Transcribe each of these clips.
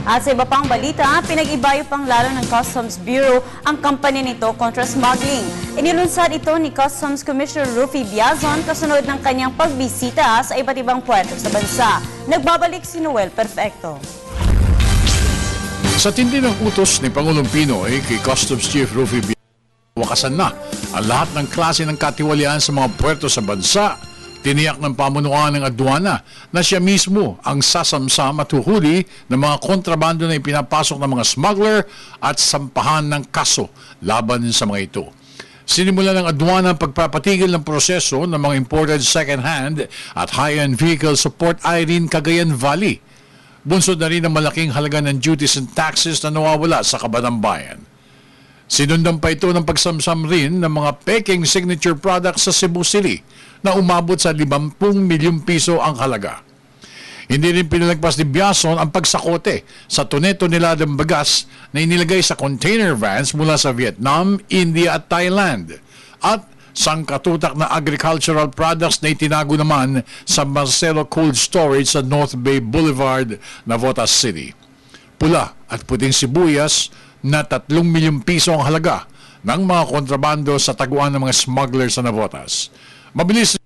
At sa iba pang balita, pinag-ibayo pang lalo ng Customs Bureau ang kampanya nito kontra smuggling. Inilunsad ito ni Customs Commissioner Rufy Biazon kasunod ng kanyang pagbisita sa iba't ibang puerto sa bansa. Nagbabalik si Noel Perfecto. Sa tindi ng utos ni Pangulong Pinoy kay Customs Chief Rufy Biazon, wakasan na ang lahat ng klase ng katiwalian sa mga puerto sa bansa. Tiniyak ng pamunuan ng adwana na siya mismo ang sasamsam at huhuli ng mga kontrabando na ipinapasok ng mga smuggler at sampahan ng kaso laban sa mga ito. Sinimula ng adwana ang pagpapatigil ng proseso ng mga imported second-hand at high-end vehicle support Irene Cagayan Valley. Bunsod na rin ang malaking halaga ng duties and taxes na nawawala sa kaban ng bayan. Sinundan pa ito ng pagsamsam rin ng mga peking signature products sa Cebu City na umabot sa 50 milyong piso ang halaga. Hindi rin pinalagpas ni Biazon ang pagsakote sa tone-toneladang bagas na inilagay sa container vans mula sa Vietnam, India at Thailand at sangkatutak na agricultural products na itinago naman sa Marcelo Cold Storage sa North Bay Boulevard, Navotas City. Pula at puting sibuyas na 3 milyong piso ang halaga ng mga kontrabando sa taguan ng mga smuggler sa Navotas. Mabilis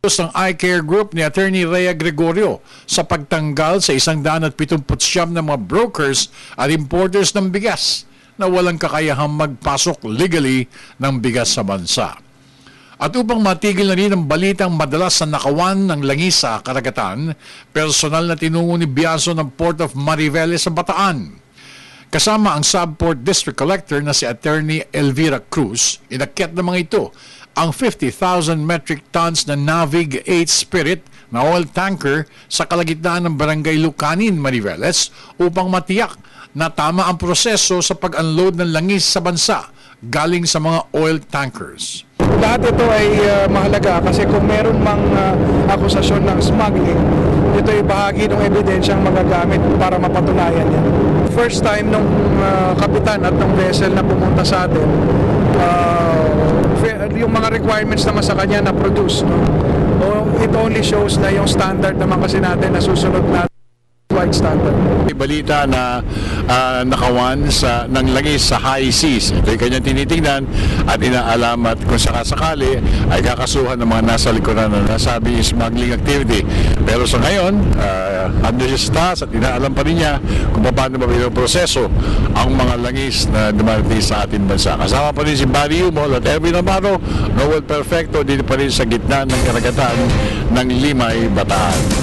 ng iCare Group ni Attorney Rhea Gregorio sa pagtanggal sa 179 na mga brokers at importers ng bigas na walang kakayahang magpasok legally ng bigas sa bansa. At upang matigil na rin ang balitang madalas na nakawan ng langis sa karagatan, personal na tinungo ni Biazon ng Port of Mariveles sa Bataan. Kasama ang Subport District Collector na si Attorney Elvira Cruz, inakyat ng mga ito ang 50,000 metric tons na Navig 8 Spirit na oil tanker sa kalagitnaan ng Barangay Lucanin, Mariveles upang matiyak na tama ang proseso sa pag-unload ng langis sa bansa galing sa mga oil tankers. Lahat ito ay mahalaga kasi kung meron mang akusasyon ng smuggling, ito ay bahagi ng ebidensyang magagamit para mapatunayan yan. First time nung kapitan at ng vessel na pumunta sa atin, yung mga requirements naman sa kanya na produce, no? It only shows na yung standard naman kasi natin na susunod natin white standard. Balita na nakawan ng langis sa high seas. Ito yung kanyang tinitingnan at inaalamat kung sakasakali ay kakasuhan ng mga nasa likuran na nasabi smuggling activity. Pero sa ngayon, ando siya sa taas at inaalam pa rin niya kung paano ba proseso ang mga langis na dumarating sa ating bansa. Kasama pa rin si Barry Umol at Erwin Amaro, Noel Perfecto, dito pa rin sa gitna ng karagatan ng Limay, Bataan.